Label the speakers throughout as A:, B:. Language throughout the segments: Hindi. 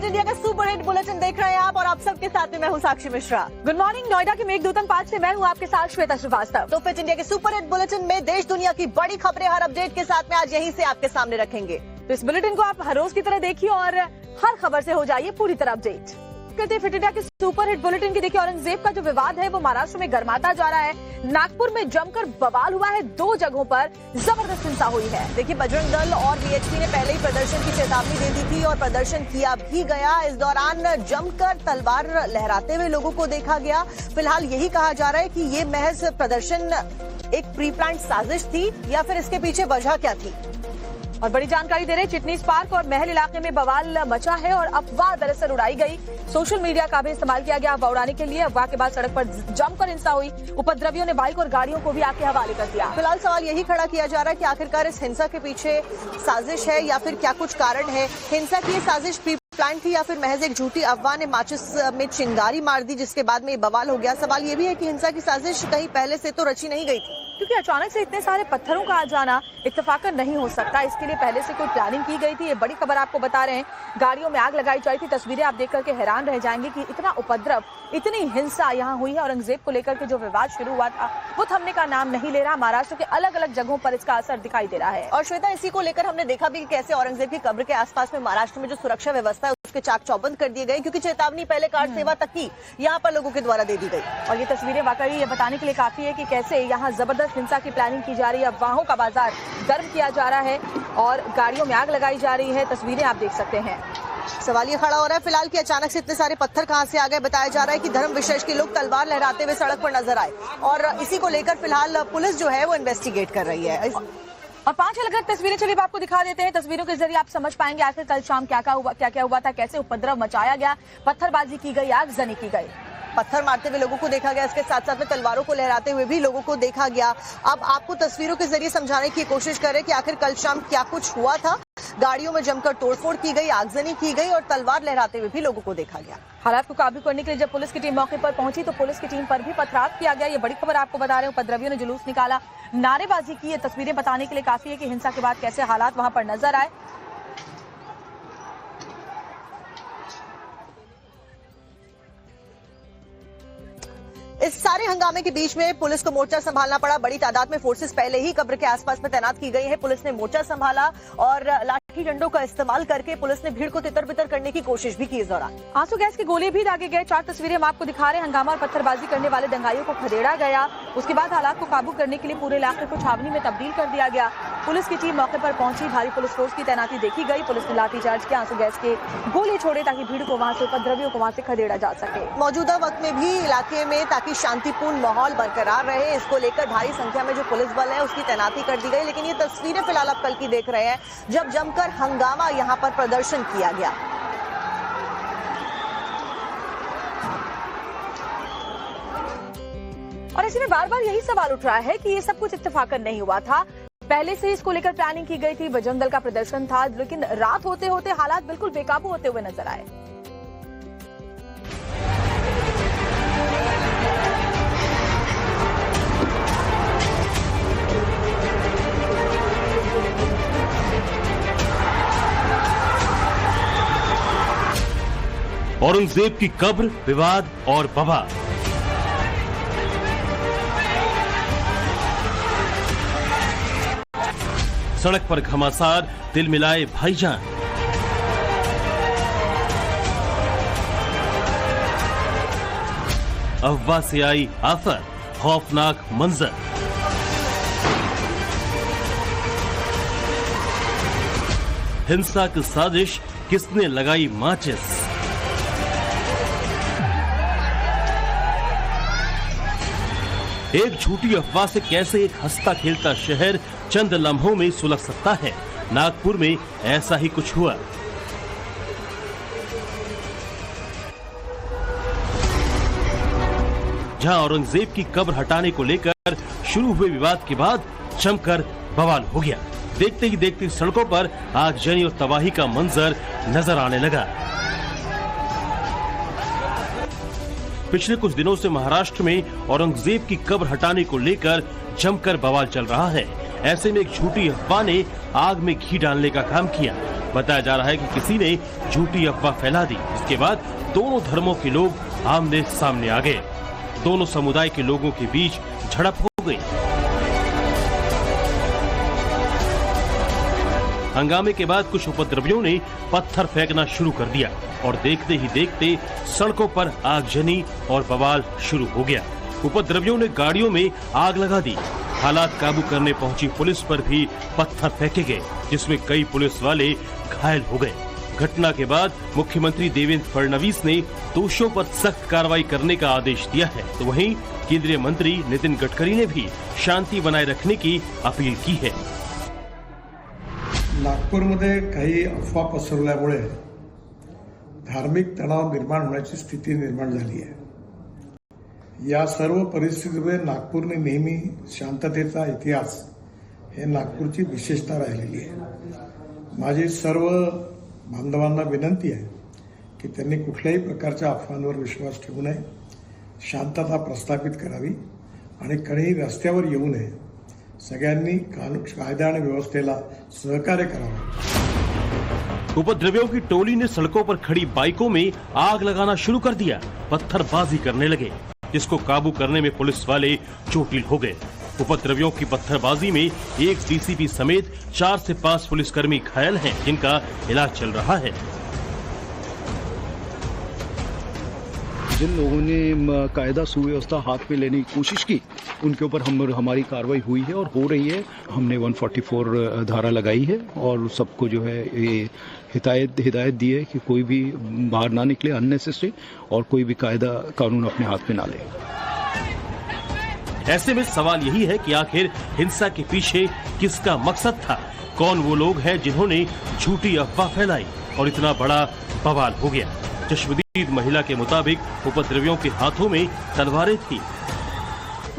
A: फिट इंडिया का सुपर हिट बुलेटिन देख रहे हैं आप सबके साथ में मैं हूं साक्षी मिश्रा।
B: गुड मॉर्निंग, नोएडा के मेघदूतम 5 से मैं हूं आपके साथ श्वेता श्रीवास्तव।
A: तो फिट इंडिया के सुपर हिट बुलेटिन में देश दुनिया की बड़ी खबरें हर अपडेट के साथ में आज यहीं से आपके सामने रखेंगे।
B: तो इस बुलेटिन को आप हर रोज की तरह देखिए और हर खबर से हो जाइए पूरी तरह अपडेट। कहते फिट इंडिया के सुपर हिट बुलेटिन की देखिए, औरंगजेब का जो विवाद है वो महाराष्ट्र में गर्माता जा रहा है। नागपुर में जमकर बवाल हुआ है, 2 जगहों पर जबरदस्त हिंसा हुई है।
A: देखिए, बजरंग दल और वीएचपी ने पहले ही प्रदर्शन की चेतावनी दे दी थी और प्रदर्शन किया भी गया। इस दौरान जमकर तलवार लहराते हुए लोगों को देखा गया। फिलहाल यही कहा जा रहा है कि ये महज प्रदर्शन एक प्री प्लान साजिश थी या फिर इसके पीछे वजह क्या थी।
B: और बड़ी जानकारी दे रहे चिटनीस पार्क और महल इलाके में बवाल मचा है और अफवाह दरअसल उड़ाई गई। सोशल मीडिया का भी इस्तेमाल किया गया अफवाह उड़ाने के लिए। अफवाह के बाद सड़क पर जमकर हिंसा हुई। उपद्रवियों ने बाइक और गाड़ियों को भी आग के हवाले कर दिया।
A: फिलहाल सवाल यही खड़ा किया जा रहा है कि आखिरकार इस हिंसा के पीछे साजिश है या फिर क्या कुछ कारण है। हिंसा की ये साजिश प्री प्लान थी या फिर महज एक झूठी अफवाह ने माचिस में चिंगारी मार दी जिसके बाद में ये बवाल हो गया। सवाल ये भी है कि हिंसा की साजिश कहीं पहले से तो रची नहीं गई थी,
B: क्योंकि अचानक से इतने सारे पत्थरों का आ जाना इत्तेफाकन नहीं हो सकता। इसके लिए पहले से कोई प्लानिंग की गई थी। ये बड़ी खबर आपको बता रहे हैं। गाड़ियों में आग लगाई जाई थी। तस्वीरें आप देख करके हैरान रह जाएंगे कि इतना उपद्रव, इतनी हिंसा यहाँ हुई है। औरंगजेब को लेकर के जो विवाद शुरू हुआ था वो थमने का नाम नहीं ले रहा। महाराष्ट्र के अलग अलग जगहों पर इसका असर दिखाई दे रहा है।
A: और श्वेता, इसी को लेकर हमने देखा भी कैसे औरंगजेब की कब्र के आसपास में महाराष्ट्र में जो सुरक्षा व्यवस्था है उसके चाक चौबंद कर दिए गए, क्योंकि चेतावनी पहले कार सेवा तक की यहाँ पर लोगों के द्वारा दे दी गई।
B: और ये तस्वीरें वाकई ये बताने के लिए काफी है कि कैसे यहाँ जबरदस्त हिंसा की प्लानिंग की जा रही है। अफवाहों का बाजार गर्म किया जा रहा है और गाड़ियों में आग लगाई जा रही है। तस्वीरें आप देख सकते हैं।
A: सवाल ये खड़ा हो रहा है फिलहाल कि अचानक से इतने सारे पत्थर कहां से आ गए। बताया जा रहा है कि धर्म विशेष के लोग तलवार लहराते हुए सड़क पर नजर आए और इसी को लेकर फिलहाल पुलिस जो है वो इन्वेस्टिगेट कर रही है।
B: और 5 अलग-अलग तस्वीरें चलिए आपको दिखा देते हैं। तस्वीरों के जरिए आप समझ पाएंगे आखिर कल शाम क्या क्या हुआ था, कैसे उपद्रव मचाया गया, पत्थरबाजी की गई, आगजनी की गई।
A: पत्थर मारते हुए लोगों को देखा गया, इसके साथ साथ में तलवारों को लहराते हुए भी लोगों को देखा गया। अब आपको तस्वीरों के जरिए समझाने की कोशिश करें कि आखिर कल शाम क्या कुछ हुआ था। गाड़ियों में जमकर तोड़फोड़ की गई, आगजनी की गई और तलवार लहराते हुए भी लोगों को देखा गया।
B: हालात को काबू करने के लिए जब पुलिस की टीम मौके पर पहुंची तो पुलिस की टीम पर भी पथराव किया गया। ये बड़ी खबर आपको बता रहे हैं। उपद्रवियों ने जुलूस निकाला, नारेबाजी की। ये तस्वीरें बताने के लिए काफी है कि हिंसा के बाद कैसे हालात वहां पर नजर आए।
A: इस सारे हंगामे के बीच में पुलिस को मोर्चा संभालना पड़ा। बड़ी तादाद में फोर्सेस पहले ही कब्र के आसपास में तैनात की गई है। पुलिस ने मोर्चा संभाला और लाठी डंडों का इस्तेमाल करके पुलिस ने भीड़ को तितर-बितर करने की कोशिश भी की। इस दौरान
B: आंसू गैस के गोले भी दागे गए। 4 तस्वीरें हम आपको दिखा रहे हैं। हंगामा और पत्थरबाजी करने वाले दंगाइयों को खदेड़ा गया। उसके बाद हालात को काबू करने के लिए पूरे इलाके को छावनी में तब्दील कर दिया गया। पुलिस की टीम मौके पर पहुंची। भारी पुलिस फोर्स की तैनाती देखी गई। पुलिस ने लाठीचार्ज किया, आंसू गैस के गोले छोड़े ताकि भीड़ को वहां से, उपद्रवियों को वहां से खदेड़ा जा सके।
A: मौजूदा वक्त में भी इलाके में ताकि शांतिपूर्ण माहौल बरकरार रहे, इसको लेकर भारी संख्या में जो पुलिस बल है उसकी तैनाती कर दी गई। लेकिन ये तस्वीरें फिलहाल आप कल की देख रहे हैं जब जमकर हंगामा यहाँ पर प्रदर्शन किया गया।
B: और ऐसे में बार बार यही सवाल उठ रहा है कि ये सब कुछ इत्तेफाकन नहीं हुआ था। पहले से इसको लेकर प्लानिंग की गई थी। बजरंग दल का प्रदर्शन था, लेकिन रात होते होते हालात बिल्कुल बेकाबू होते हुए नजर आए।
C: औरंगजेब की कब्र, विवाद और बवाल। सड़क पर घमासान, दिल मिलाए भाईजान। अफवाह से आई आफत, खौफनाक मंजर। हिंसा की साजिश, किसने लगाई माचिस। एक झूठी अफवाह से कैसे एक हंसता खेलता शहर चंद लम्हों में सुलग सकता है। नागपुर में ऐसा ही कुछ हुआ। जहां औरंगजेब की कब्र हटाने को लेकर शुरू हुए विवाद के बाद जमकर बवाल हो गया। देखते ही देखते सड़कों पर आगजनी और तबाही का मंजर नजर आने लगा। पिछले कुछ दिनों से महाराष्ट्र में औरंगजेब की कब्र हटाने को लेकर जमकर बवाल चल रहा है। ऐसे में एक झूठी अफवाह ने आग में घी डालने का काम किया। बताया जा रहा है कि किसी ने झूठी अफवाह फैला दी। इसके बाद दोनों धर्मों के लोग आमने सामने आ गए। दोनों समुदाय के लोगों के बीच झड़प हो गई। हंगामे के बाद कुछ उपद्रवियों ने पत्थर फेंकना शुरू कर दिया और देखते ही देखते सड़कों पर आगजनी और बवाल शुरू हो गया। उपद्रवियों ने गाड़ियों में आग लगा दी। हालात काबू करने पहुंची पुलिस पर भी पत्थर फेंके गए, जिसमें कई पुलिस वाले घायल हो गए। घटना के बाद मुख्यमंत्री देवेंद्र फडणवीस ने दोषियों पर सख्त कार्रवाई करने का आदेश दिया है, तो वहीं केंद्रीय मंत्री नितिन गडकरी ने भी शांति बनाए रखने की अपील की है।
D: नागपूरमध्ये काही अफवा पसरल्यामुळे धार्मिक तणाव निर्माण होण्याची स्थिती निर्माण झाली आहे। या सर्व परिस्थितीमुळे नागपूरने नेहमी शांततेचा इतिहास हे नागपूरची विशेषता राहिलेली आहे। माझी सर्व बांधवांना विनंती आहे की त्यांनी कुठल्याही प्रकारच्या अफवांवर विश्वास ठेवू नये, शांतता प्रस्थापित करावी आणि कधीही रस्त्यावर येऊ नये। सगळ्यांनी कायदा आणि व्यवस्थेला सहकार्य करावं।
C: उपद्रवियों की टोली ने सड़कों पर खड़ी बाइकों में आग लगाना शुरू कर दिया। पत्थरबाजी करने लगे, जिसको काबू करने में पुलिस वाले चोटिल हो गए। उपद्रवियों की पत्थरबाजी में एक डीसीपी समेत 4 से 5 पुलिसकर्मी घायल हैं, जिनका इलाज चल रहा है।
E: जिन लोगों ने कायदा सुव्यवस्था हाथ में लेने की कोशिश की, उनके ऊपर हमारी कार्रवाई हुई है और हो रही है। हमने 144 धारा लगाई है और सबको जो है ये हिदायत दी है कि कोई भी बाहर ना निकले अननेसेसरी और कोई भी कायदा कानून अपने हाथ में ना ले।
C: ऐसे में सवाल यही है कि आखिर हिंसा के पीछे किसका मकसद था? कौन वो लोग हैं जिन्होंने झूठी अफवाह फैलाई और इतना बड़ा बवाल हो गया? चश्मदीद महिला के मुताबिक उपद्रवियों के हाथों में तलवारें थी।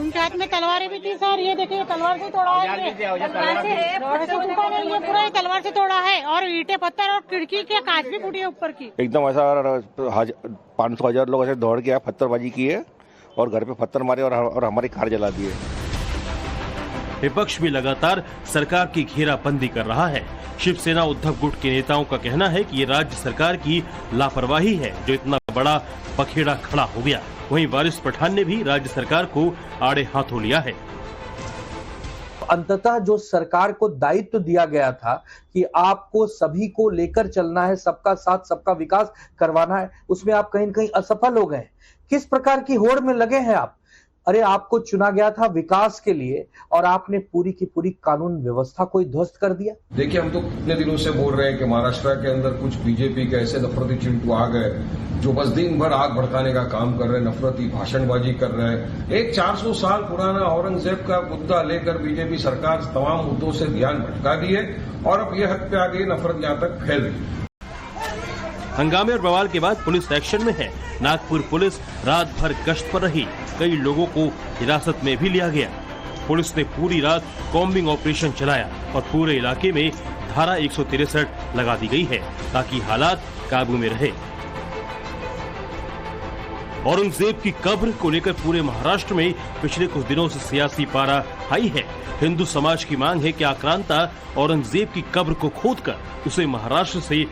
F: उनके हाथ में तलवारें भी थी सर। ये देखिए तलवार से तोड़ा है, ये पूरा तलवार से तोड़ा है और ईंटें पत्थर और खिड़की के कांच भी फूटी है ऊपर की।
G: एकदम ऐसा 500,000 लोग ऐसे दौड़ के पत्थरबाजी की है और घर पे पत्थर मारे और हमारी कार जला दी है।
C: विपक्ष भी लगातार सरकार की घेराबंदी कर रहा है। शिवसेना उद्धव गुट के नेताओं का कहना है कि ये राज्य सरकार की लापरवाही है जो इतना बड़ा पखेड़ा खड़ा हो गया। वहीं वारिस पठान ने भी राज्य सरकार को आड़े हाथों लिया है।
H: अंततः जो सरकार को दायित्व दिया गया था कि आपको सभी को लेकर चलना है, सबका साथ सबका विकास करवाना है, उसमें आप कहीं न कहीं असफल हो गए। किस प्रकार की होड़ में लगे हैं आप? अरे आपको चुना गया था विकास के लिए और आपने पूरी की पूरी कानून व्यवस्था को ध्वस्त कर दिया।
I: देखिए, हम तो कितने दिनों से बोल रहे हैं कि महाराष्ट्र के अंदर कुछ बीजेपी के ऐसे नफरती चिंटू आ गए जो बस दिन भर आग भड़काने का काम कर रहे हैं, नफरती भाषणबाजी कर रहे हैं। एक 400 साल पुराना औरंगजेब का मुद्दा लेकर बीजेपी सरकार तमाम मुद्दों से ध्यान भटका दी है और अब ये हद पे आ गई, नफरत यहां तक फैल रही।
C: हंगामे और बवाल के बाद पुलिस एक्शन में है। नागपुर पुलिस रात भर गश्त पर रही। कई लोगों को हिरासत में भी लिया गया। पुलिस ने पूरी रात कॉम्बिंग ऑपरेशन चलाया और पूरे इलाके में धारा 163 लगा दी गई है ताकि हालात काबू में रहे। औरंगजेब की कब्र को लेकर पूरे महाराष्ट्र में पिछले कुछ दिनों से सियासी पारा हाई है। हिंदू समाज की मांग है कि आक्रांता औरंगजेब की कब्र को खोदकर उसे महाराष्ट्र से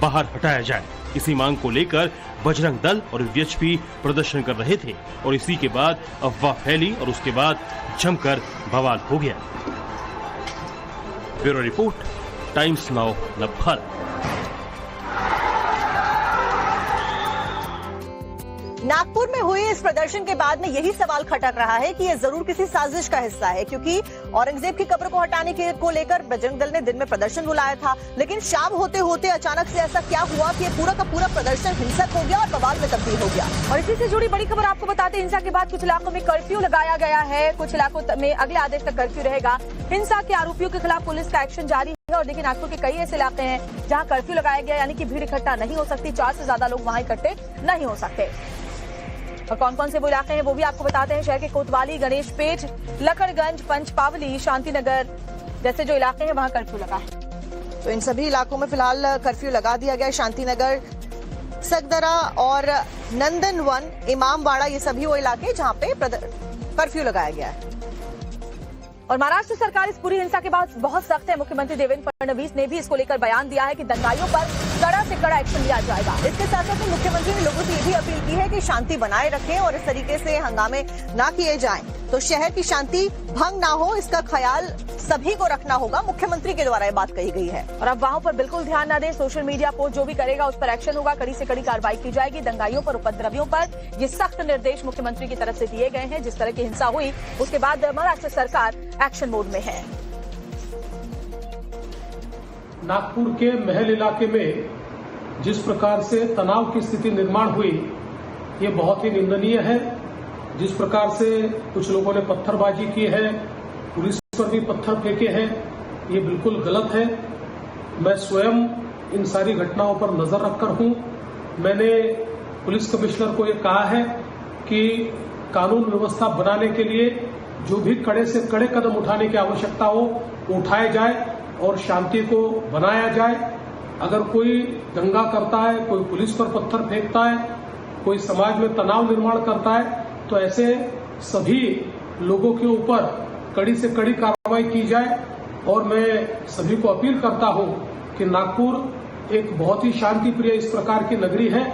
C: बाहर हटाया जाए। इसी मांग को लेकर बजरंग दल और वीएचपी प्रदर्शन कर रहे थे और इसी के बाद अफवाह फैली और उसके बाद जमकर बवाल हो गया। Bureau report, times now Bharat.
A: Nagpur में हुए इस प्रदर्शन के बाद में यही सवाल खटक रहा है कि ये जरूर किसी साजिश का हिस्सा है, क्योंकि औरंगजेब की कब्र को हटाने को लेकर बजरंग दल ने दिन में प्रदर्शन बुलाया था, लेकिन शाम होते होते अचानक से ऐसा क्या हुआ कि ये पूरा का पूरा प्रदर्शन हिंसक हो गया और बवाल में तब्दील हो गया।
B: और इसी से जुड़ी बड़ी खबर आपको बताते हैं। हिंसा के बाद कुछ इलाकों में कर्फ्यू लगाया गया है, कुछ इलाकों में अगले आदेश तक कर्फ्यू रहेगा। हिंसा के आरोपियों के खिलाफ पुलिस का एक्शन जारी है और देखिए नागपुर के कई ऐसे इलाके हैं जहाँ कर्फ्यू लगाया गया, यानी कि भीड़ इकट्ठा नहीं हो सकती, 4 से ज्यादा लोग वहां इकट्ठे नहीं हो सकते। और कौन कौन से वो इलाके हैं वो भी आपको बताते हैं। शहर के कोतवाली, गणेश पेठ, लखड़गंज, पंचपावली, शांतिनगर जैसे जो इलाके हैं वहां कर्फ्यू लगा है।
A: तो इन सभी इलाकों में फिलहाल कर्फ्यू लगा दिया गया है। शांतिनगर, सकदरा और नंदनवन, इमामबाड़ा, ये सभी वो इलाके जहां पे कर्फ्यू लगाया गया है।
B: और महाराष्ट्र सरकार इस पूरी हिंसा के बाद बहुत सख्त है। मुख्यमंत्री देवेंद्र फडणवीस ने भी इसको लेकर बयान दिया है कि दंगाइयों पर कड़ा से कड़ा एक्शन लिया जाएगा। इसके साथ साथ मुख्यमंत्री ने लोगों से ये भी अपील की है कि शांति बनाए रखें और इस तरीके से हंगामे ना किए जाएं, तो शहर की शांति भंग ना हो, इसका ख्याल सभी को रखना होगा। मुख्यमंत्री के द्वारा ये बात कही गई है। और अब वहां पर बिल्कुल ध्यान न दें, सोशल मीडिया पोस्ट जो भी करेगा उस पर एक्शन होगा, कड़ी से कड़ी कार्रवाई की जाएगी। दंगाइयों पर, उपद्रवियों पर ये सख्त निर्देश मुख्यमंत्री की तरफ से दिए गए हैं। जिस तरह की हिंसा हुई उसके बाद महाराष्ट्र सरकार एक्शन मोड में है।
J: नागपुर के महल इलाके में जिस प्रकार से तनाव की स्थिति निर्माण हुई, ये बहुत ही निंदनीय है। जिस प्रकार से कुछ लोगों ने पत्थरबाजी की है, पुलिस पर भी पत्थर फेंके हैं, ये बिल्कुल गलत है। मैं स्वयं इन सारी घटनाओं पर नजर रखकर हूं। मैंने पुलिस कमिश्नर को ये कहा है कि कानून व्यवस्था बनाने के लिए जो भी कड़े से कड़े कदम उठाने की आवश्यकता हो वो उठाए जाए और शांति को बनाया जाए। अगर कोई दंगा करता है, कोई पुलिस पर पत्थर फेंकता है, कोई समाज में तनाव निर्माण करता है, तो ऐसे सभी लोगों के ऊपर कड़ी से कड़ी कार्रवाई की जाए। और मैं सभी को अपील करता हूं कि नागपुर एक बहुत ही शांति प्रिय इस प्रकार की नगरी है,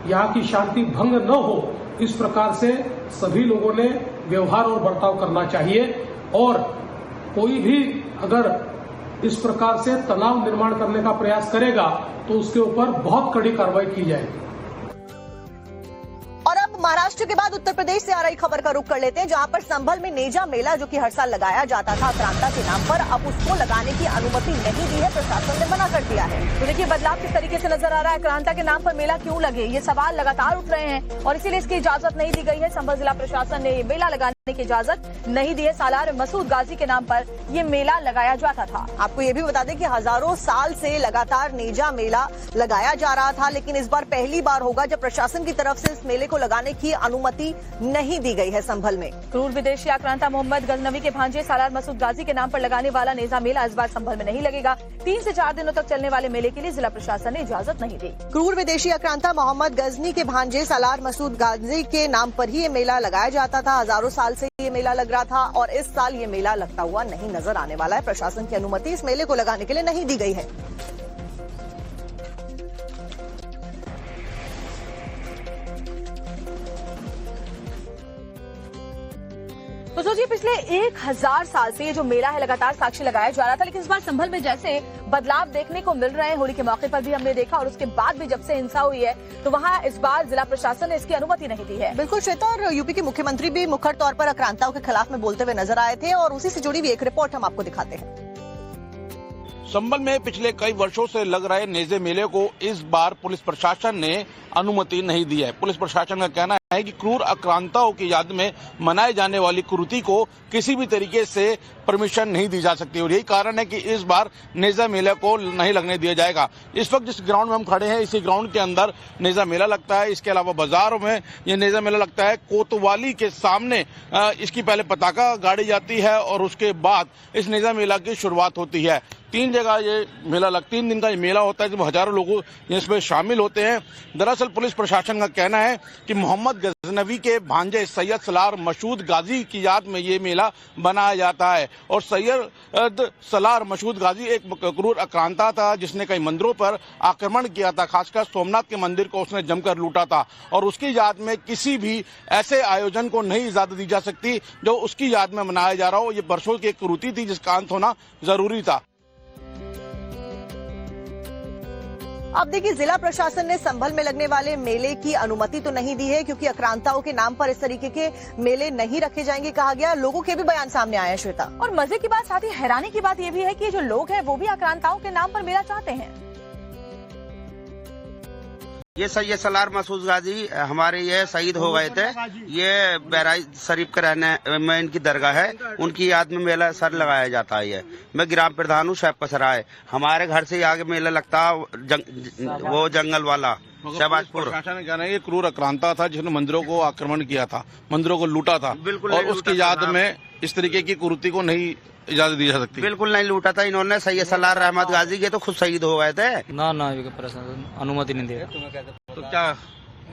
J: यहाँ की शांति भंग न हो इस प्रकार से सभी लोगों ने व्यवहार और बर्ताव करना चाहिए। और कोई भी अगर इस प्रकार से तनाव निर्माण करने का प्रयास करेगा तो उसके ऊपर बहुत कड़ी कार्रवाई की जाएगी।
A: और अब महाराष्ट्र के बाद उत्तर प्रदेश से आ रही खबर का रुख कर लेते हैं, जहां पर संभल में नेजा मेला जो कि हर साल लगाया जाता था आक्रांता के नाम पर, अब उसको लगाने की अनुमति नहीं दी है, प्रशासन ने मना कर दिया है।
B: तो देखिए बदलाव किस तरीके से नजर आ रहा है। आक्रांता के नाम पर मेला क्यों लगे, ये सवाल लगातार उठ रहे हैं और इसीलिए इसकी इजाजत नहीं दी गई है। संभल जिला प्रशासन ने ये मेला लगाने की इजाजत नहीं दी है। सालार मसूद गाजी के नाम पर ये मेला लगाया जाता था।
A: आपको ये भी बता दें कि हजारों साल से लगातार नेजा मेला लगाया जा रहा था, लेकिन इस बार पहली बार होगा जब प्रशासन की तरफ से इस मेले को लगाने की अनुमति नहीं दी गई है। संभल में
B: क्रूर विदेशी आक्रांता मोहम्मद गजनवी के भांजे सालार मसूद गाजी के नाम पर लगाने वाला नेजा मेला इस बार संभल में नहीं लगेगा। 3 से 4 दिनों तक चलने वाले मेले के लिए जिला प्रशासन ने इजाजत नहीं दी।
A: क्रूर विदेशी आक्रांता मोहम्मद गजनी के भांजे सालार मसूद गाजी के नाम पर ही ये मेला लगाया जाता था। हजारों साल से ये मेला लग रहा था और इस साल ये मेला लगता हुआ नहीं नजर आने वाला है। प्रशासन की अनुमति इस मेले को लगाने के लिए नहीं दी गई है।
B: तो सोचिए पिछले 1000 साल से ये जो मेला है लगातार साक्षी लगाया जा रहा था, लेकिन इस बार संभल में जैसे बदलाव देखने को मिल रहे हैं। होली के मौके पर भी हमने देखा और उसके बाद भी जब से हिंसा हुई है तो वहां इस बार जिला प्रशासन ने इसकी अनुमति नहीं दी है।
A: बिल्कुल श्वेता, और यूपी के मुख्यमंत्री भी मुखर तौर पर आक्रांताओं के खिलाफ में बोलते हुए नजर आए थे और उसी से जुड़ी हुई एक रिपोर्ट हम आपको दिखाते हैं।
K: संभल में पिछले कई वर्षों से लग रहे नेजे मेले को इस बार पुलिस प्रशासन ने अनुमति नहीं दी है। पुलिस प्रशासन का कहना है कि क्रूर आक्रांताओं की याद में मनाए जाने वाली कुरीति को किसी भी तरीके से परमिशन नहीं दी जा सकती और यही कारण है कि इस बार नेजा मेला को नहीं लगने दिया जाएगा। इस वक्त जिस ग्राउंड में हम खड़े हैं इसी ग्राउंड के अंदर नेजा मेला लगता है। इसके अलावा बाजारों में ये नेजा मेला लगता है। कोतवाली के सामने इसकी पहले पताका गाड़ी जाती है और उसके बाद इस नेजा मेला की शुरुआत होती है। 3 जगह ये मेला 3 दिन का ये मेला होता है जब हजारों लोग इसमें शामिल होते हैं। दरअसल पुलिस प्रशासन का कहना है कि मोहम्मद गजनवी के भांजे सैयद सलार मसूद गाजी की याद में ये मेला बनाया जाता है और सैयद सलार मसूद गाजी एक क्रूर आक्रांता था जिसने कई मंदिरों पर आक्रमण किया था, खासकर सोमनाथ के मंदिर को उसने जमकर लूटा था और उसकी याद में किसी भी ऐसे आयोजन को नहीं इजाजत दी जा सकती जो उसकी याद में मनाया जा रहा हो। ये वर्षों की एक कुरीति थी जिसका अंत होना जरूरी था।
A: अब देखिए, जिला प्रशासन ने संभल में लगने वाले मेले की अनुमति तो नहीं दी है क्योंकि आक्रांताओं के नाम पर इस तरीके के मेले नहीं रखे जाएंगे कहा गया। लोगों के भी बयान सामने आए हैं श्वेता।
B: और मजे की बात, साथ ही हैरानी की बात यह भी है कि जो लोग हैं वो भी आक्रांताओं के नाम पर मेला चाहते हैं।
L: ये सैयद सलार मसूद गाजी हमारे ये शहीद हो गए थे। ये बहराइच शरीफ के रहने में इनकी दरगाह है, उनकी याद में मेला सर लगाया जाता है। मैं ग्राम प्रधान हूँ शैफ पसराय। हमारे घर से आगे मेला लगता वो जंगल वाला शहबाजपुर।
K: प्रशासन ने कहना है ये क्रूर आक्रांता था जिसने मंदिरों को आक्रमण किया था, मंदिरों को लूटा था और उसकी याद में इस तरीके की कुरीति को नहीं इजाजत दी जा सकती।
L: बिल्कुल नहीं लूटा था इन्होंने। सैयद सलार रहमत गाजी के तो खुद शहीद हो गए थे।
M: ना प्रशासन अनुमति नहीं देगा।
K: तो क्या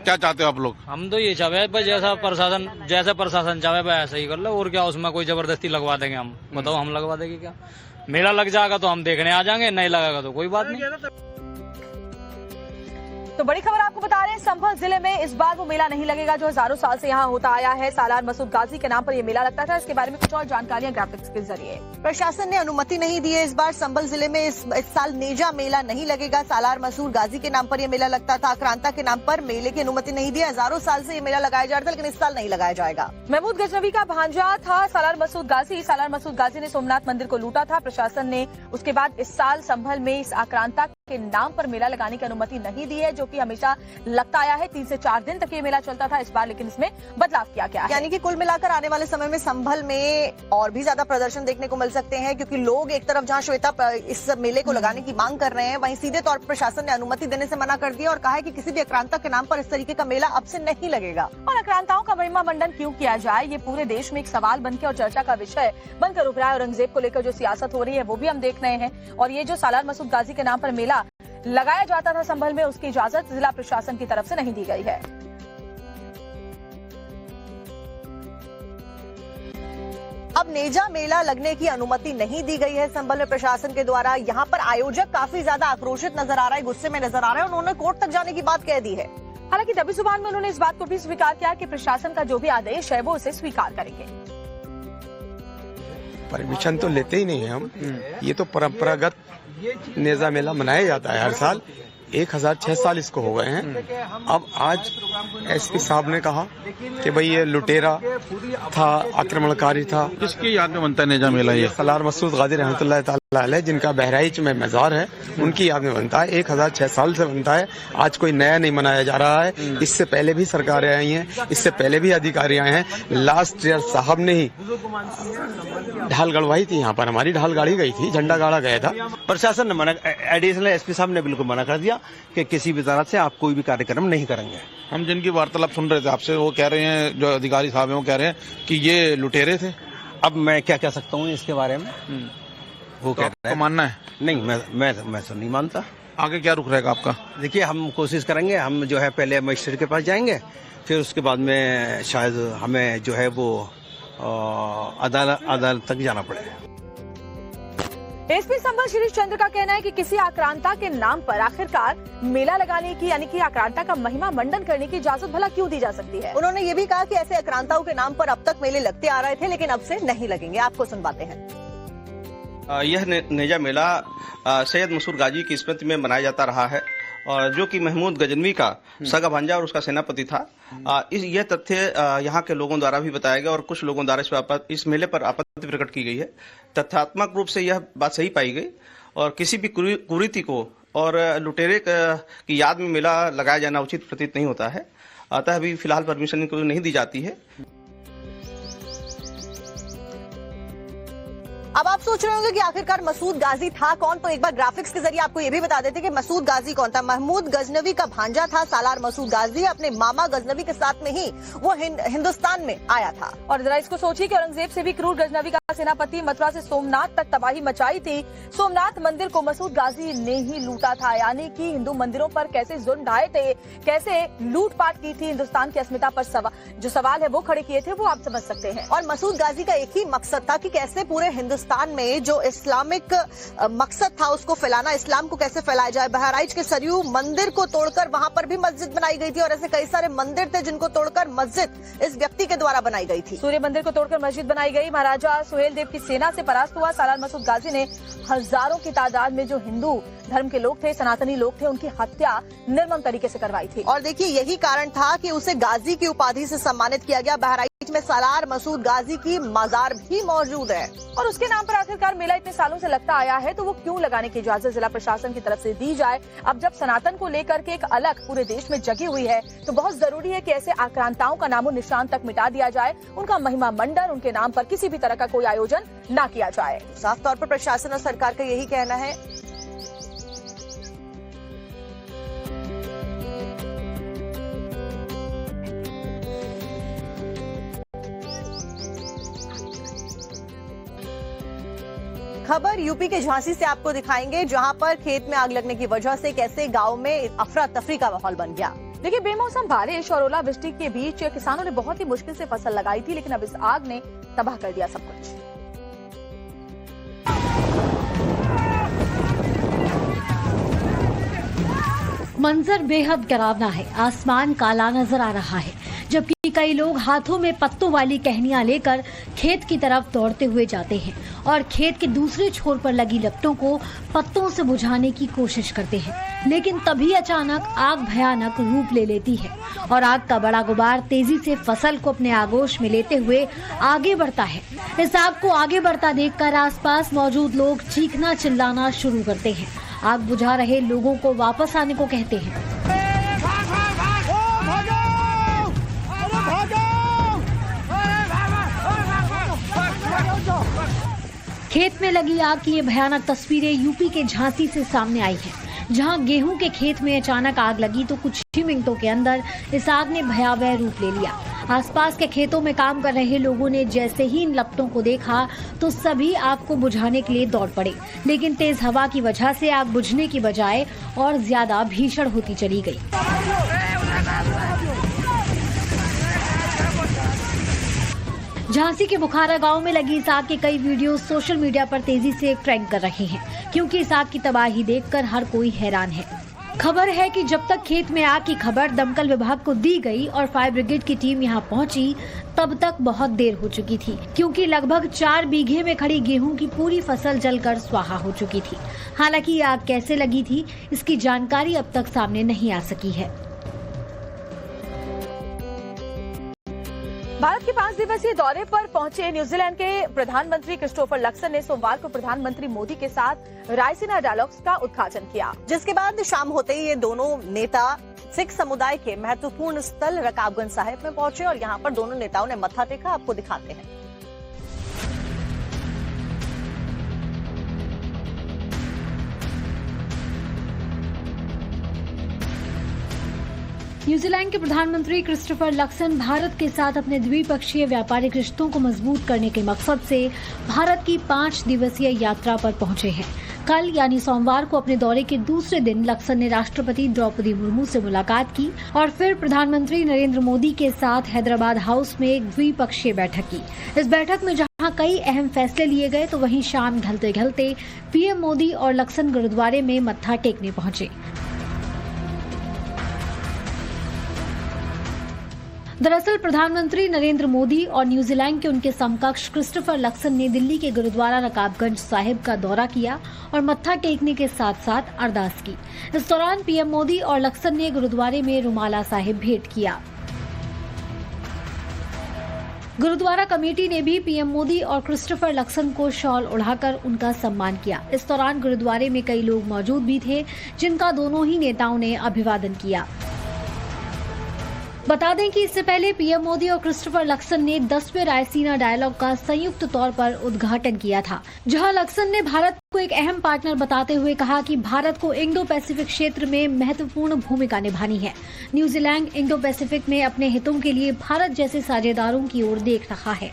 K: क्या चाहते हो आप लोग?
M: हम तो ये चाहे भाई जैसा प्रशासन चाहे भाई ऐसा ही कर लो, और क्या उसमें कोई जबरदस्ती लगवा देंगे हम? बताओ हम लगवा देंगे क्या? मेला लग जाएगा तो हम देखने आ जाएंगे, नहीं लगेगा तो कोई बात नहीं।
B: तो बड़ी खबर आपको बता रहे हैं, संभल जिले में इस बार वो मेला नहीं लगेगा जो हजारों साल से यहाँ होता आया है। सालार मसूद गाजी के नाम पर ये मेला लगता था। इसके बारे में कुछ और जानकारियां ग्राफिक्स के जरिए।
A: प्रशासन ने अनुमति नहीं दी है इस बार संभल जिले में इस साल नेजा मेला नहीं लगेगा। सालार मसूद गाजी के नाम पर यह मेला लगता था। आक्रांता के नाम पर मेले की अनुमति नहीं दी। हजारों साल से ये मेला लगाया जा रहा था, लेकिन इस साल नहीं लगाया जाएगा।
B: महमूद गजनवी का भांजा था सालार मसूद गाजी। सालार मसूद गाजी ने सोमनाथ मंदिर को लूटा था। प्रशासन ने उसके बाद इस साल संभल में इस आक्रांता के नाम पर मेला लगाने की अनुमति नहीं दी है, जो कि हमेशा लगता आया है। 3 से 4 दिन तक ये मेला चलता था। इस बार लेकिन इसमें बदलाव किया गया है।
A: यानी कि कुल मिलाकर आने वाले समय में संभल में और भी ज्यादा प्रदर्शन देखने को मिल सकते हैं, क्योंकि लोग एक तरफ जहां श्वेता इस मेले को लगाने की मांग कर रहे हैं, वहीं सीधे तौर पर प्रशासन ने अनुमति देने से मना कर दिया और कहा है कि किसी भी आक्रांता के नाम पर इस तरीके का मेला अब से नहीं लगेगा।
B: और आक्रांताओं का महिमा मंडन क्यों किया जाए, ये पूरे देश में एक सवाल बनकर और चर्चा का विषय बनकर उभरा है। औरंगजेब को लेकर जो सियासत हो रही है वो भी हम देख रहे हैं। और ये जो सालार मसूद गाजी के नाम पर मेला लगाया जाता था संभल में, उसकी इजाजत जिला प्रशासन की तरफ से नहीं दी गई है।
A: अब नेजा मेला लगने की अनुमति नहीं दी गई है संभल में प्रशासन के द्वारा। यहाँ पर आयोजक काफी ज्यादा आक्रोशित नजर आ रहा है, गुस्से में नजर आ रहा है। उन्होंने कोर्ट तक जाने की बात कह दी है।
B: हालांकि दबी जुबान में उन्होंने इस बात को भी स्वीकार किया कि प्रशासन का जो भी आदेश है वो उसे स्वीकार करेंगे।
N: परमिशन तो लेते ही नहीं है हम। ये तो परंपरागत नेजा मेला मनाया जाता है हर साल। 1006 साल इसको हो गए हैं। अब आज एसपी साहब ने कहा कि भाई ये लुटेरा था, आक्रमणकारी था।
K: किसकी याद में बनता है नेजा मेला? ये
N: सलार मसूद गाजी रहमतुल्लाह ताला अलैह, जिनका बहराइच में मजार है, उनकी याद में बनता है। 1006 साल से बनता है। आज कोई नया नहीं मनाया जा रहा है। इससे पहले भी सरकारें आई हैं, इससे पहले भी अधिकारी आए हैं। लास्ट ईयर साहब ने ही ढाल गड़वाई थी, यहाँ पर हमारी ढाल गाड़ी गई थी, झंडा गाड़ा गया था।
O: प्रशासन ने मना, एडिशनल एसपी साहब ने बिल्कुल मना कर दिया कि किसी भी तरह से आप कोई भी कार्यक्रम नहीं करेंगे।
K: हम जिनकी वार्तालाप सुन रहे थे आपसे, वो कह रहे हैं, जो अधिकारी साहब हैं वो कह रहे हैं कि ये लुटेरे थे।
O: अब मैं क्या कह सकता हूँ इसके बारे में? वो
K: तो
O: कह रहे हैं।
K: मानना है?
O: नहीं, मैं तो नहीं मानता।
K: आगे क्या रुख रहेगा आपका?
O: देखिए, हम कोशिश करेंगे। हम जो है पहले मजिस्ट्रेट के पास जाएंगे, फिर उसके बाद में शायद हमें जो है वो अदालत तक जाना पड़ेगा।
B: एसपी संभल शिरीष चंद्र का कहना है कि किसी आक्रांता के नाम पर आखिरकार मेला लगाने की, यानी कि आक्रांता का महिमा मंडन करने की इजाजत भला क्यों दी जा सकती है।
A: उन्होंने ये भी कहा कि ऐसे आक्रांताओं के नाम पर अब तक मेले लगते आ रहे थे, लेकिन अब से नहीं लगेंगे। आपको सुनवाते हैं।
L: यह नेजा मेला सैयद मसूद गाजी की स्मृति में मनाया जाता रहा है, और जो कि महमूद गजनवी का सगा भांजा और उसका सेनापति था। यह तथ्य यहाँ के लोगों द्वारा भी बताया गया और कुछ लोगों द्वारा इस मेले पर आपत्ति प्रकट की गई है। तथ्यात्मक रूप से यह बात सही पाई गई, और किसी भी कुरीति को और लुटेरे की याद में मेला लगाया जाना उचित प्रतीत नहीं होता है। अतः अभी फिलहाल परमिशन नहीं दी जाती है।
A: अब आप सोच रहे होंगे कि आखिरकार मसूद गाजी था कौन, तो एक बार ग्राफिक्स के जरिए आपको ये भी बता देते कि मसूद गाजी कौन था। महमूद गजनवी का भांजा था सालार मसूद गाजी। अपने मामा गजनवी के साथ में ही वो हिंदुस्तान में आया था।
B: और जरा इसको सोचिए कि औरंगजेब से भी क्रूर गजनवी का सेनापति मथुरा से सोमनाथ तक तबाही मचाई थी। सोमनाथ मंदिर को मसूद गाजी ने ही लूटा था, यानी कि हिंदू मंदिरों पर कैसे जुल्म ढाए थे, कैसे लूटपाट की थी, हिंदुस्तान की अस्मिता पर जो सवाल है वो खड़े किए थे, वो आप समझ सकते हैं।
A: और मसूद गाजी का एक ही मकसद था कि कैसे पूरे हिंदुस्तान में जो इस्लामिक मकसद था उसको फैलाना, इस्लाम को कैसे फैलाया जाए। बहराइच के सरयू मंदिर को तोड़कर वहां पर भी मस्जिद बनाई गई थी, और ऐसे कई सारे मंदिर थे जिनको तोड़कर मस्जिद इस व्यक्ति के द्वारा बनाई गई थी।
B: सूर्य मंदिर को तोड़कर मस्जिद बनाई गई। महाराजा सुहेल देव की सेना से परास्त हुआ सालार मसूद गाजी ने हजारों की तादाद में जो हिंदू धर्म के लोग थे, सनातनी लोग थे, उनकी हत्या निर्मम तरीके से करवाई थी।
A: और देखिए, यही कारण था कि उसे गाजी की उपाधि से सम्मानित किया गया। बहराइच में सालार मसूद गाजी की मजार भी मौजूद है,
B: और उसके नाम पर आखिरकार मेला इतने सालों से लगता आया है, तो वो क्यों लगाने की इजाजत जिला प्रशासन की तरफ से दी जाए। अब जब सनातन को लेकर के एक अलग पूरे देश में जगी हुई है, तो बहुत जरूरी है कि ऐसे आक्रांताओं का नामो निशान तक मिटा दिया जाए, उनका महिमा मंडन, उनके नाम पर किसी भी तरह का कोई आयोजन न किया जाए।
A: साफ तौर पर प्रशासन और सरकार का यही कहना है। खबर यूपी के झांसी से आपको दिखाएंगे, जहां पर खेत में आग लगने की वजह से कैसे गांव में अफरा तफरी का माहौल बन गया।
B: देखिए, बेमौसम बारिश और ओलावृष्टि के बीच किसानों ने बहुत ही मुश्किल से फसल लगाई थी, लेकिन अब इस आग ने तबाह कर दिया सब कुछ।
P: मंजर बेहद डरावना है। आसमान काला नजर आ रहा है, जबकि कई लोग हाथों में पत्तों वाली कहनियां लेकर खेत की तरफ दौड़ते हुए जाते हैं और खेत के दूसरे छोर पर लगी लपटों को पत्तों से बुझाने की कोशिश करते हैं। लेकिन तभी अचानक आग भयानक रूप ले लेती है और आग का बड़ा गुबार तेजी से फसल को अपने आगोश में लेते हुए आगे बढ़ता है। इस आग को आगे बढ़ता देखकर आसपास मौजूद लोग चीखना चिल्लाना शुरू करते हैं। आग बुझा रहे लोगों को वापस आने को कहते हैं। खेत में लगी आग की ये भयानक तस्वीरें यूपी के झांसी से सामने आई हैं, जहां गेहूं के खेत में अचानक आग लगी तो कुछ ही मिनटों के अंदर इस आग ने भयावह रूप ले लिया। आसपास के खेतों में काम कर रहे लोगों ने जैसे ही इन लपटों को देखा तो सभी आग को बुझाने के लिए दौड़ पड़े, लेकिन तेज हवा की वजह से आग बुझने की बजाय और ज्यादा भीषण होती चली गई। झांसी के बुखारा गांव में लगी इस आग के कई वीडियो सोशल मीडिया पर तेजी से ट्रेंड कर रहे हैं, क्योंकि इस आग की तबाही देखकर हर कोई हैरान है। खबर है कि जब तक खेत में आग की खबर दमकल विभाग को दी गई और फायर ब्रिगेड की टीम यहां पहुंची, तब तक बहुत देर हो चुकी थी, क्योंकि लगभग 4 बीघे में खड़ी गेहूं की पूरी फसल जलकर स्वाहा हो चुकी थी। हालांकि ये आग कैसे लगी थी, इसकी जानकारी अब तक सामने नहीं आ सकी है।
B: भारत के 5 दिवसीय दौरे पर पहुंचे न्यूजीलैंड के प्रधानमंत्री क्रिस्टोफर लक्सन ने सोमवार को प्रधानमंत्री मोदी के साथ रायसीना डायलॉग्स का उद्घाटन किया,
A: जिसके बाद शाम होते ही ये दोनों नेता सिख समुदाय के महत्वपूर्ण स्थल रकाबगंज साहिब में पहुंचे और यहां पर दोनों नेताओं ने मत्था टेका। आपको दिखाते हैं।
P: न्यूजीलैंड के प्रधानमंत्री क्रिस्टोफर लक्सन भारत के साथ अपने द्विपक्षीय व्यापारिक रिश्तों को मजबूत करने के मकसद से भारत की 5 दिवसीय यात्रा पर पहुंचे हैं। कल यानी सोमवार को अपने दौरे के दूसरे दिन लक्सन ने राष्ट्रपति द्रौपदी मुर्मू से मुलाकात की और फिर प्रधानमंत्री नरेंद्र मोदी के साथ हैदराबाद हाउस में एक द्विपक्षीय बैठक की। इस बैठक में जहां कई अहम फैसले लिए गए, तो वहीं शाम ढलते ढलते पीएम मोदी और लक्सन गुरुद्वारे में मत्था टेकने पहुंचे। दरअसल प्रधानमंत्री नरेंद्र मोदी और न्यूजीलैंड के उनके समकक्ष क्रिस्टोफर लक्सन ने दिल्ली के गुरुद्वारा रकाबगंज साहिब का दौरा किया और मत्था टेकने के साथ साथ अरदास की। इस दौरान पीएम मोदी और लक्सन ने गुरुद्वारे में रुमाला साहिब भेंट किया। गुरुद्वारा कमेटी ने भी पीएम मोदी और क्रिस्टोफर लक्सन को शॉल ओढ़ाकर उनका सम्मान किया। इस दौरान गुरुद्वारे में कई लोग मौजूद भी थे, जिनका दोनों ही नेताओं ने अभिवादन किया। बता दें कि इससे पहले पीएम मोदी और क्रिस्टोफर लक्सन ने 10वें रायसीना डायलॉग का संयुक्त तौर पर उद्घाटन किया था, जहां लक्सन ने भारत को एक अहम पार्टनर बताते हुए कहा कि भारत को इंडो पैसिफिक क्षेत्र में महत्वपूर्ण भूमिका निभानी है। न्यूजीलैंड इंडो पैसिफिक में अपने हितों के लिए भारत जैसे साझेदारों की ओर देख रहा है।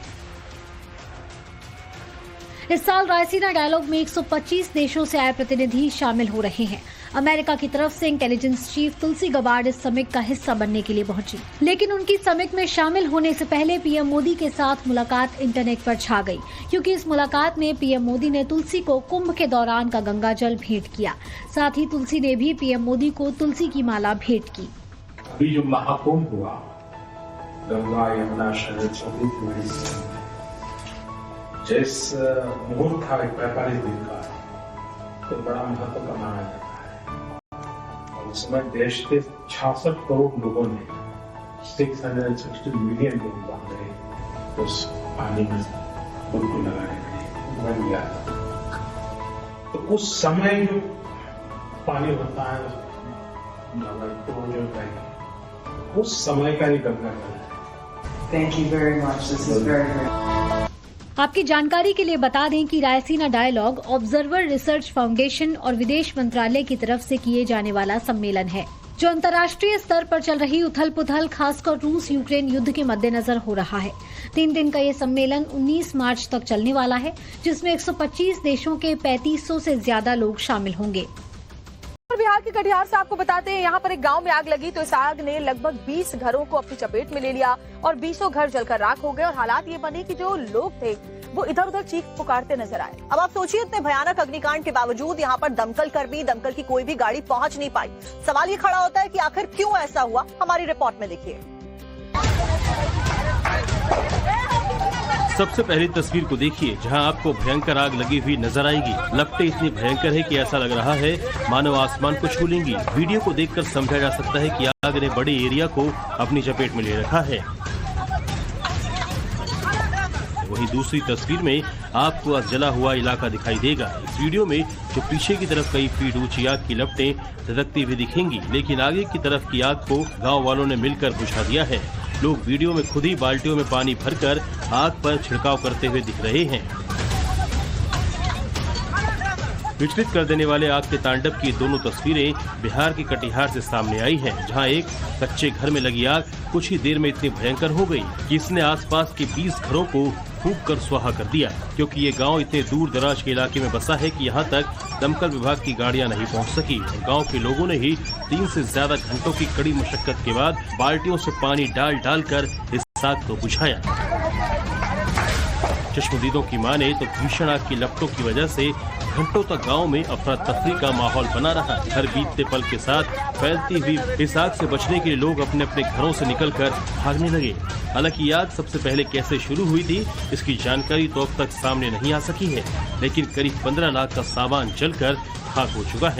P: इस साल रायसीना डायलॉग में 125 देशों से आए प्रतिनिधि शामिल हो रहे हैं। अमेरिका की तरफ से इंटेलिजेंस चीफ तुलसी गबार्ड इस समिट का हिस्सा बनने के लिए पहुंची, लेकिन उनकी समिट में शामिल होने से पहले पीएम मोदी के साथ मुलाकात इंटरनेट पर छा गई, क्योंकि इस मुलाकात में पीएम मोदी ने तुलसी को कुंभ के दौरान का गंगा जल भेंट किया। साथ ही तुलसी ने भी पीएम मोदी को तुलसी की माला भेंट की।
Q: अभी जो महाकुंभ हुआ, गंगा यमुना शरद जिस मुहूर्त था 45 दिन का, तो बड़ा महत्व का माना जाता है। और उसमें देश के 66 करोड़ लोगों ने 660 मिलियन लोग भाग गए उस पानी में डुबकी लगाने के लिए, बन गया था। तो उस समय जो पानी होता है तो जो उस समय का ही गंगा जल है।
R: Thank you very much. This is very good.
P: आपकी जानकारी के लिए बता दें कि Raisina dialogue observer research foundation और विदेश मंत्रालय की तरफ से किए जाने वाला सम्मेलन है, जो अंतर्राष्ट्रीय स्तर पर चल रही उथल पुथल, खासकर रूस यूक्रेन युद्ध के मद्देनजर हो रहा है। 3 दिन का ये सम्मेलन 19 मार्च तक चलने वाला है, जिसमें 125 देशों के 3500 से ज्यादा लोग शामिल होंगे।
B: और बिहार के कटिहार से आपको बताते हैं, यहाँ पर एक गांव में आग लगी तो इस आग ने लगभग 20 घरों को अपनी चपेट में ले लिया और 20 घर जलकर राख हो गए। और हालात ये बने कि जो लोग थे वो इधर उधर चीख पुकारते नजर आए।
A: अब आप सोचिए, इतने भयानक अग्निकांड के बावजूद यहाँ पर दमकल की कोई भी गाड़ी पहुंच नहीं पाई। सवाल ये खड़ा होता है कि आखिर क्यों ऐसा हुआ। हमारी रिपोर्ट में देखिए।
C: सबसे पहली तस्वीर को देखिए, जहां आपको भयंकर आग लगी हुई नजर आएगी। लपटें इतनी भयंकर है कि ऐसा लग रहा है मानो आसमान को छू लेंगी। वीडियो को देखकर समझा जा सकता है कि आग ने बड़े एरिया को अपनी चपेट में ले रखा है। वहीं दूसरी तस्वीर में आपको जला हुआ इलाका दिखाई देगा। इस वीडियो में जो पीछे की तरफ कई फीट ऊंची आग की लपटें धधकती हुई दिखेंगी, लेकिन आगे की तरफ की आग को गांव वालों ने मिलकर बुझा दिया है। लोग वीडियो में खुद ही बाल्टियों में पानी भरकर आग पर छिड़काव करते हुए दिख रहे हैं। विचलित कर देने वाले आग के तांडव की दोनों तस्वीरें बिहार के कटिहार से सामने आई हैं, जहां एक कच्चे घर में लगी आग कुछ ही देर में इतनी भयंकर हो गई कि इसने आसपास के 20 घरों को फूंक कर स्वाहा कर दिया। क्योंकि ये गांव इतने दूर दराज के इलाके में बसा है कि यहां तक दमकल विभाग की गाड़ियां नहीं पहुंच सकी। गांव के लोगों ने ही 3 से ज्यादा घंटों की कड़ी मशक्कत के बाद बाल्टियों से पानी डाल कर इस आग को बुझाया। चश्मदीदों की माने तो भीषण आग की लपटों की वजह से घंटों तक गांव में अफरा तफरी का माहौल बना रहा। हर बीतते पल के साथ फैलती हुई इस आग से बचने के लिए लोग अपने अपने घरों से निकलकर भागने लगे। हालांकि आग सबसे पहले कैसे शुरू हुई थी, इसकी जानकारी तो अब तक सामने नहीं आ सकी है, लेकिन करीब 15 लाख का सामान जलकर खाक हो चुका है।